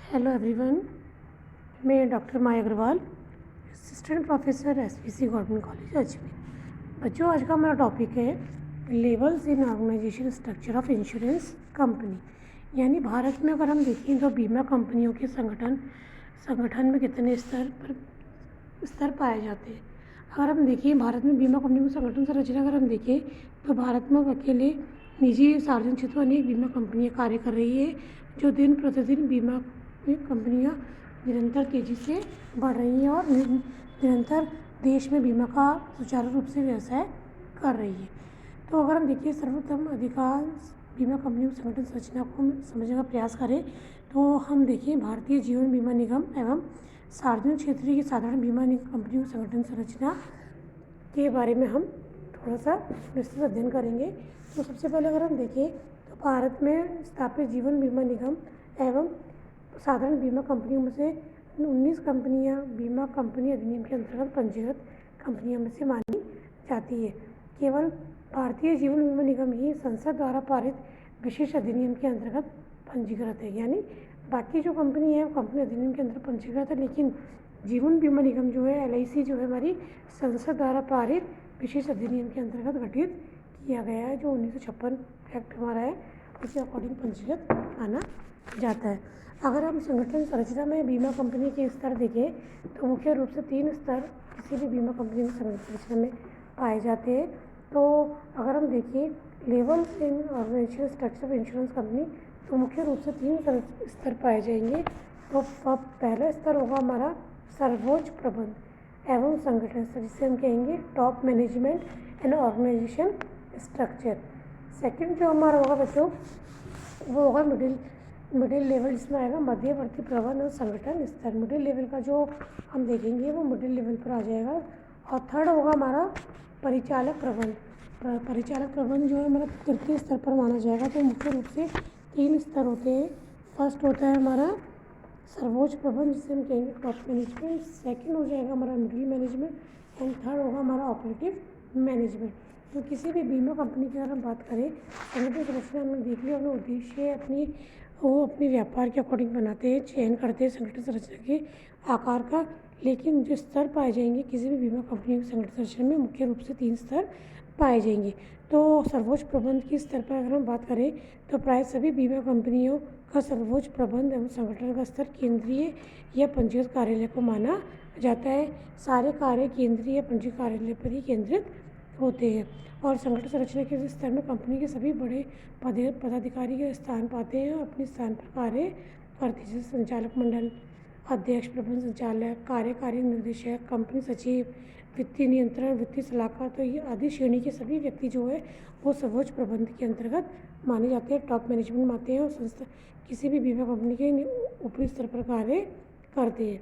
Hello everyone, मैं doctor Maya Agarwal, assistant professor SPC government college Ajmer. बच्चों, आज का हमारा टॉपिक है levels in organisation structure of insurance company. यानी भारत में अगर हम देखें तो बीमा कंपनियों के संगठन में कितने स्तर पाए जाते हैं। अगर हम देखें भारत में बीमा कंपनियों की संगठन संरचना अगर हम देखें तो भारत में अकेले निजी सार्वजनिक क्षेत्र में अनेक बीमा कंपनियां कार्य कर रही है, जो दिन प्रतिदिन बीमा कंपनियां निरंतर तेज़ी से बढ़ रही हैं और निरंतर देश में बीमा का सुचारू रूप से व्यवसाय कर रही है। तो अगर हम देखिए सर्वप्रथम अधिकांश बीमा कंपनियों की संगठन संरचना को हम समझने का प्रयास करें तो हम देखिए भारतीय जीवन बीमा निगम एवं सार्वजनिक क्षेत्र की साधारण बीमा कंपनियों की संगठन संरचना के बारे में हम थोड़ा सा विस्तृत अध्ययन करेंगे। तो सबसे पहले अगर हम देखें तो भारत में स्थापित जीवन बीमा निगम एवं साधारण बीमा कंपनियों में से 19 कंपनियां बीमा कंपनी अधिनियम के अंतर्गत पंजीकृत कंपनियों में से मानी जाती है। केवल भारतीय जीवन बीमा निगम ही संसद द्वारा पारित विशेष अधिनियम के अंतर्गत पंजीकृत है। यानी बाकी जो कंपनी है वो कंपनी अधिनियम के अंतर्गत पंजीकृत है, लेकिन जीवन बीमा निगम जो है LIC जो है हमारी संसद द्वारा पारित विशेष अधिनियम के अंतर्गत गठित किया गया है, जो 1956 एक्ट हमारा है, उसके अकॉर्डिंग पंजीकृत माना जाता है। अगर हम संगठन संरचना में बीमा कंपनी के स्तर देखें तो मुख्य रूप से 3 स्तर किसी भी बीमा कंपनी की संगठन संरचना में पाए जाते हैं। तो अगर हम देखें levels in organisation structure of insurance company तो मुख्य रूप से 3 स्तर पाए जाएंगे। तो पहला स्तर होगा हमारा सर्वोच्च प्रबंध एवं संगठन स्तर, जिसे हम कहेंगे top management and organisation structure. Second जो हमारा होगा बच्चों वो होगा मिडिल लेवल, जिसमें आएगा मध्यवर्ती प्रबंध और संगठन स्तर। मिडिल लेवल का जो हम देखेंगे वो मिडिल लेवल पर आ जाएगा। और थर्ड होगा हमारा परिचालक प्रबंध। परिचालक प्रबंध जो है हमारा तृतीय स्तर पर माना जाएगा। तो मुख्य रूप से 3 स्तर होते हैं। फर्स्ट होता है हमारा सर्वोच्च प्रबंध, जिसे हम कहेंगे टॉप मैनेजमेंट। सेकंड हो जाएगा हमारा मिडिल मैनेजमेंट एंड थर्ड होगा हमारा ऑपरेटिव मैनेजमेंट। तो किसी भी बीमा कंपनी की अगर हम बात करें संगठन संरचना हमने देख लिया, अपने उद्देश्य वो अपने व्यापार के अकॉर्डिंग बनाते हैं, चयन करते हैं संगठन संरचना के आकार का। लेकिन जो स्तर पाए जाएंगे किसी भी बीमा कंपनी की संगठन संरचना में मुख्य रूप से 3 स्तर पाए जाएंगे। तो सर्वोच्च प्रबंध के स्तर पर अगर हम बात करें तो प्राय सभी बीमा कंपनियों का सर्वोच्च प्रबंध एवं संगठन का स्तर केंद्रीय या पंजीकृत कार्यालय को माना जाता है। सारे कार्य केंद्रीय या पंजीकृत कार्यालय पर ही केंद्रित होते हैं। और संगठन संरचना के स्तर में कंपनी के सभी बड़े पदाधिकारी के स्थान पाते हैं और अपने स्थान पर कार्य करते हैं, जैसे संचालक मंडल, अध्यक्ष, प्रबंध संचालक, कार्यकारी निर्देशक, कंपनी सचिव, वित्तीय नियंत्रण, वित्तीय सलाहकार। तो ये आदि श्रेणी के सभी व्यक्ति जो है वो सर्वोच्च प्रबंध के अंतर्गत माने जाते हैं, टॉप मैनेजमेंट में आते हैं और संस्था किसी भी बीमा कंपनी के ऊपरी स्तर पर कार्य करते हैं।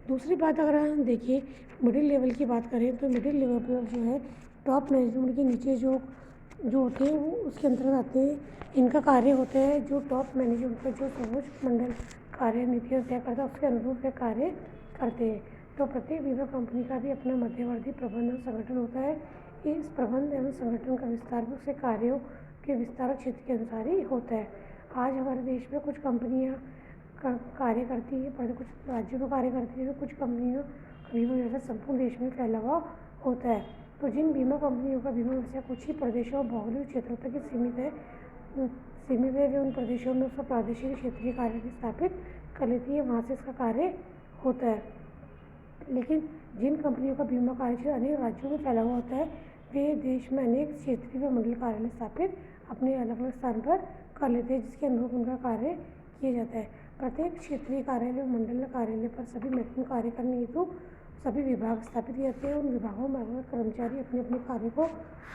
दूसरी बात अगर हम देखिए मिडिल लेवल की बात करें तो मिडिल लेवल पर जो है टॉप मैनेजमेंट के नीचे जो होते हैं वो उसके अंतर्गत आते हैं। इनका कार्य होता है जो टॉप मैनेजमेंट का जो सर्वोच्च मंडल कार्य नीतियाँ तय करता है उसके अनुरूप वे कार्य करते हैं। तो प्रत्येक बीमा कंपनी का भी अपना मध्यवर्ती प्रबंध और संगठन होता है। इस प्रबंध एवं संगठन का विस्तार उसके कार्यों के विस्तार क्षेत्र के अनुसार ही होता है। आज हमारे देश में कुछ कंपनियाँ कार्य करती है, कुछ राज्यों में कार्य करती है, कुछ कंपनियों का बीमा व्यवसाय संपूर्ण देश में फैला हुआ होता है। तो जिन बीमा कंपनियों का बीमा व्यवसाय कुछ ही प्रदेशों और भौगोलिक क्षेत्रों तक ही सीमित है वे उन प्रदेशों में उसका प्रादेशिक क्षेत्रीय कार्य स्थापित कर लेती है, वहाँ से इसका कार्य होता है। लेकिन जिन कंपनियों का बीमा कार्य अनेक राज्यों में फैला हुआ होता है वे देश में अनेक क्षेत्रीय व मंडल कार्यालय स्थापित अपने अलग अलग स्थान पर कर लेते हैं, जिसके अनुरूप उनका कार्य किया जाता है। प्रत्येक क्षेत्रीय कार्यालय व मंडल कार्यालय पर सभी महत्वपूर्ण कार्य करने हेतु सभी विभाग स्थापित किए जाते हैं। उन विभागों में अलग कर्मचारी अपने अपने कार्य को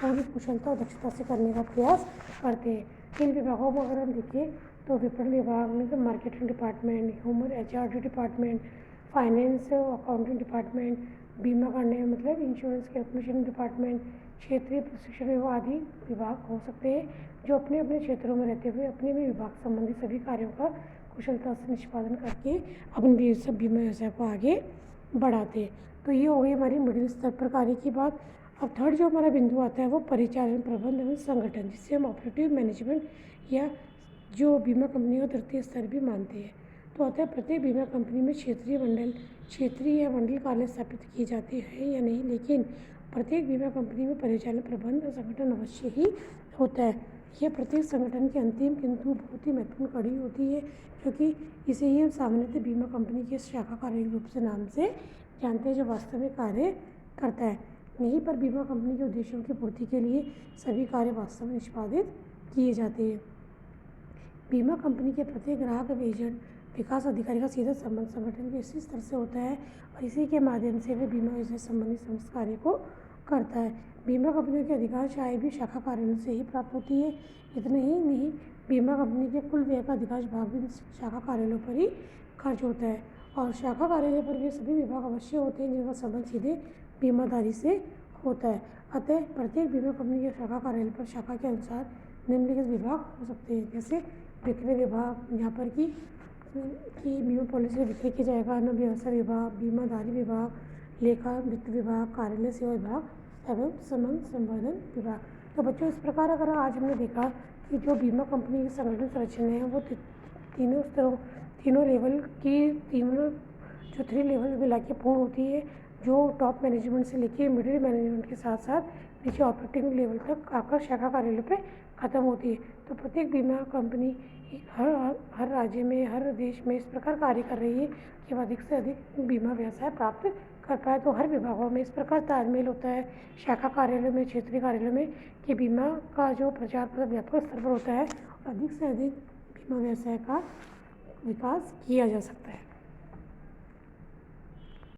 पूरी कुशलता और दक्षता से करने का प्रयास करते हैं। इन विभागों में अगर हम देखें तो विपणन विभाग में तो marketing department, human HRD department, finance accounting department, बीमा करने मतलब इंश्योरेंस कैलकुलेशन डिपार्टमेंट, क्षेत्रीय प्रशिक्षण विभाग आदि विभाग हो सकते हैं, जो अपने अपने क्षेत्रों में रहते हुए अपने भी विभाग संबंधी सभी कार्यों का कुशलता से निष्पादन करके अपने बीमा व्यवसाय को आगे बढ़ाते हैं। तो ये हो गई हमारी मिडिल स्तर पर कार्य की बात। अब थर्ड जो हमारा बिंदु आता है वो परिचालन प्रबंध एवं संगठन, जिससे हम ऑपरेटिव मैनेजमेंट या जो बीमा कंपनी का तृतीय स्तर भी मानते हैं। तो अतः प्रत्येक बीमा कंपनी में क्षेत्रीय या मंडल कार्यालय स्थापित किए जाते हैं या नहीं, लेकिन प्रत्येक बीमा कंपनी में परिचालन प्रबंध और संगठन अवश्य ही होता है। यह प्रत्येक संगठन की अंतिम किंतु बहुत ही महत्वपूर्ण कड़ी होती है, क्योंकि इसे ही हम सामान्यतः बीमा कंपनी के शाखा कार्यालय रूप से नाम से जानते हैं, जो वास्तव में कार्य करता है। यहीं पर बीमा कंपनी के उद्देश्यों की पूर्ति के लिए सभी कार्य वास्तव में निष्पादित किए जाते हैं। बीमा कंपनी के प्रत्येक ग्राहक एजेंट विकास अधिकारी का सीधा संबंध संगठन के इसी स्तर से होता है और इसी के माध्यम से वे बीमा योजना से संबंधित समस्त कार्य को करता है। बीमा कंपनियों की अधिकांश आय भी शाखा कार्यालयों से ही प्राप्त होती है। इतना ही नहीं, बीमा कंपनी के कुल व्यय का अधिकांश भाग भी शाखा कार्यालयों पर ही खर्च होता है और शाखा कार्यालय पर वे सभी विभाग अवश्य होते हैं जिनका संबंध सीधे बीमाधारी से होता है। अतः प्रत्येक बीमा कंपनी के शाखा कार्यालय पर शाखा के अनुसार निम्नलिखित विभाग हो सकते हैं, जैसे विक्रय विभाग, यहाँ पर कि बीमा पॉलिसी विक्रय किया जाएगा, अन्य व्यवसाय विभाग, बीमाधारी विभाग, लेखा वित्त विभाग, कार्यालय सेवा विभाग एवं संबंध संवर्धन विभाग। तो बच्चों, इस प्रकार अगर आज हमने देखा कि जो बीमा कंपनी की संगठन संरचना है वो तीनों लेवल की जो 3 लेवल मिला के पूर्ण होती है, जो टॉप मैनेजमेंट से लेके मिडिल मैनेजमेंट के साथ साथ नीचे ऑपरेटिंग लेवल तक आकर शाखा कार्यालय पे ख़त्म होती है। तो प्रत्येक बीमा कंपनी हर राज्य में, हर देश में इस प्रकार कार्य कर रही है कि वह अधिक से अधिक बीमा व्यवसाय प्राप्त कर पाए। तो हर विभागों में इस प्रकार तालमेल होता है, शाखा कार्यालय में, क्षेत्रीय कार्यालय में, कि बीमा का जो प्रचार प्रसार व्यापक स्तर पर होता है और अधिक से अधिक बीमा व्यवसाय का विकास किया जा सकता है।